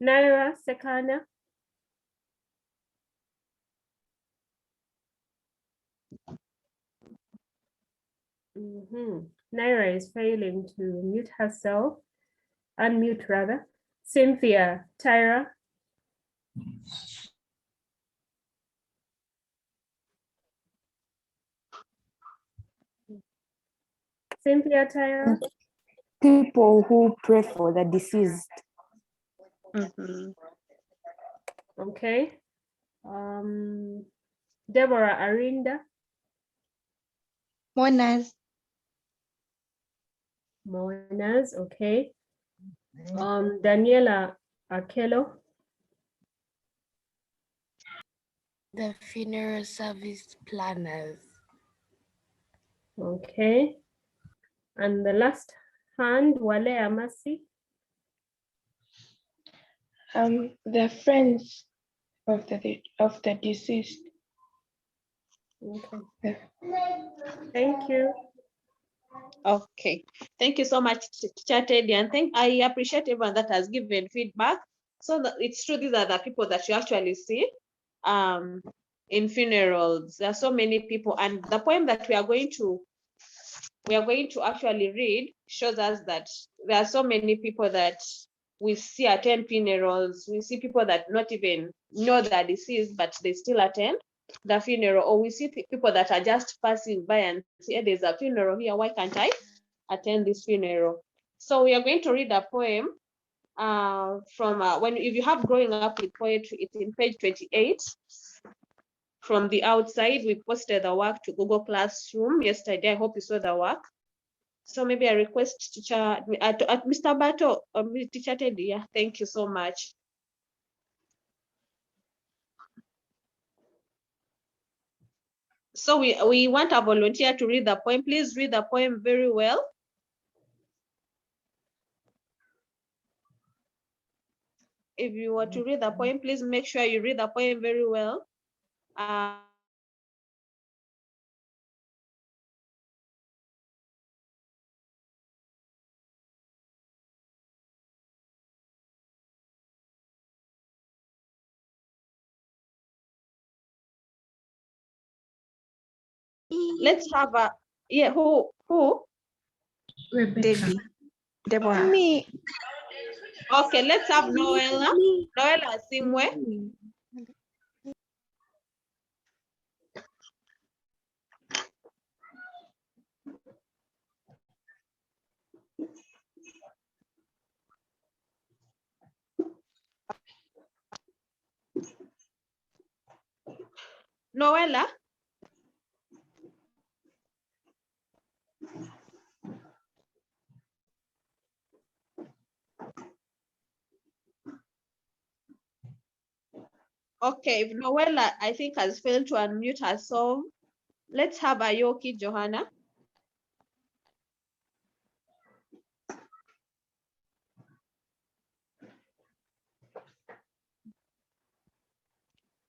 Naira, Sekana. Naira is failing to mute herself, unmute rather. Cynthia, Tyra. Cynthia, Tyra. People who pray for the deceased. Okay. Deborah, Arinda. Mourners. Mourners, okay. Daniela Akelo. The funeral service planners. Okay. And the last hand, Wale Amasi. The friends of the deceased. Okay. Thank you. Okay, thank you so much, Teacher Teddy, and I appreciate everyone that has given feedback. So that it's true, these are the people that you actually see in funerals. There are so many people, and the poem that we are going to actually read shows us that there are so many people that we see attend funerals. We see people that not even know they're deceased, but they still attend the funeral, or we see people that are just passing by and say, there's a funeral here, why can't I attend this funeral? So we are going to read a poem from if you have Growing Up with Poetry, it's in page 28. From the Outside, we posted the work to Google Classroom yesterday. I hope you saw the work. So maybe I request teacher, Mr. Bato, or Teacher Teddy, yeah, thank you so much. So we want a volunteer to read the poem. Please read the poem very well. If you were to read the poem, please make sure you read the poem very well. Let's have a, yeah, who? Rebecca. Deborah. Me. Okay, let's have Noella. Noella Simwe. Noella. Okay, if Noella, I think, has failed to unmute herself, let's have Ayoki Johanna.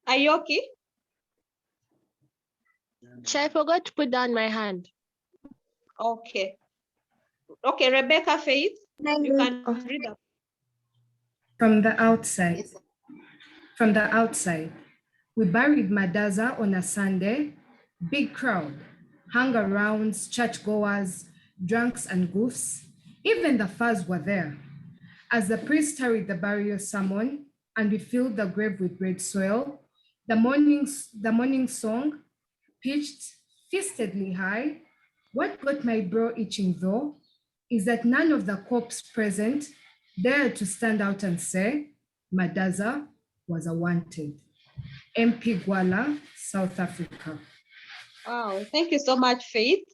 Ayoki? I forgot to put down my hand. Okay. Okay, Rebecca Faith, you can read that. From the outside. From the outside. We buried Madaza on a Sunday. Big crowd. Hang-arounds, churchgoers, drunks and goofs. Even the fuzz were there. As the priest carried the burial sermon and we filled the grave with red soil, the morning song pitched fistedly high. What got my brow itching though is that none of the corpse present dared to stand out and say, Madaza was a wanted. MP Gwala, South Africa. Wow, thank you so much, Faith.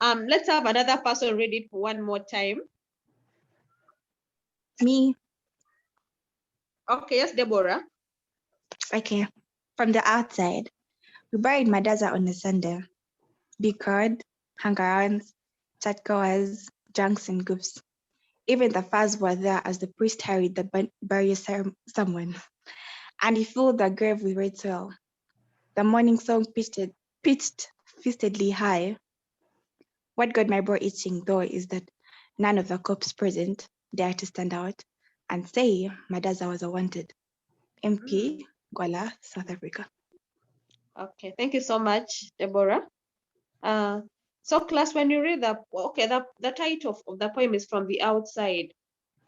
Let's have another person read it for one more time. Me. Okay, yes, Deborah. Okay. From the outside, we buried Madaza on a Sunday. Big crowd, hang-arounds, churchgoers, drunks and goofs. Even the fuzz were there as the priest carried the burial sermon, and he filled the grave with red soil. The morning song pitched fistedly high. What got my brow itching though is that none of the corpse present dared to stand out and say Madaza was a wanted. MP, Gwala, South Africa. Okay, thank you so much, Deborah. So class, when you read the title of the poem is From the Outside.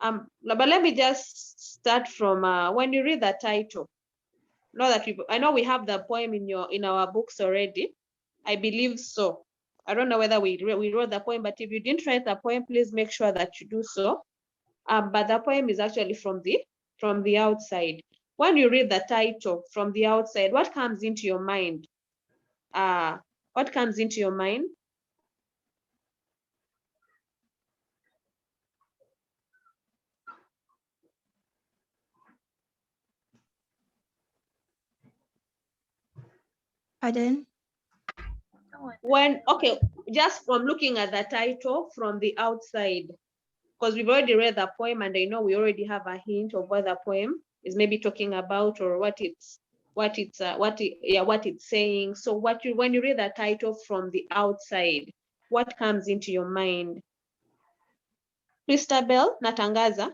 But let me just start from when you read the title. I know we have the poem in our books already. I believe so. I don't know whether we wrote the poem, but if you didn't write the poem, please make sure that you do so. But the poem is actually from the outside. When you read the title, From the Outside, what comes into your mind? What comes into your mind? Pardon? Just from looking at the title, From the Outside, because we've already read the poem and I know we already have a hint of what the poem is maybe talking about or what it's saying. So when you read the title, From the Outside, what comes into your mind? Christabel Natangaza.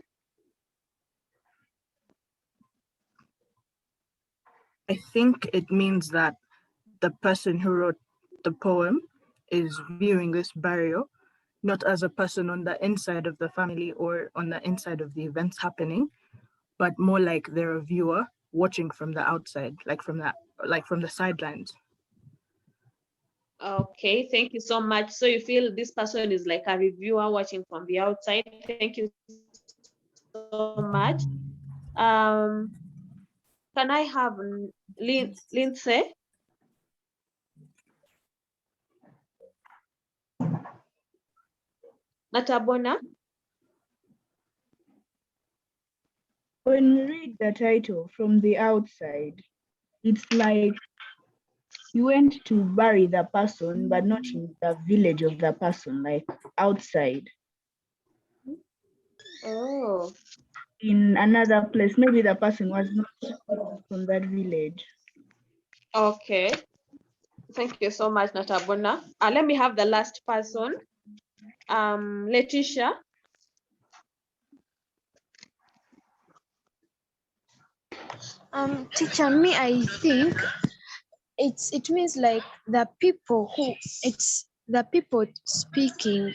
I think it means that the person who wrote the poem is viewing this barrier not as a person on the inside of the family or on the inside of the events happening, but more like they're a viewer watching from the outside, like from the sidelines. Okay, thank you so much. So you feel this person is like a reviewer watching from the outside. Thank you so much. Can I have Lindsay? Natabona? When we read the title, From the Outside, it's like you went to bury the person, but not in the village of the person, like outside. Oh. In another place, maybe the person was not from that village. Okay. Thank you so much, Natabona. Let me have the last person. Letitia. Teacher, me, I think it means like the people speaking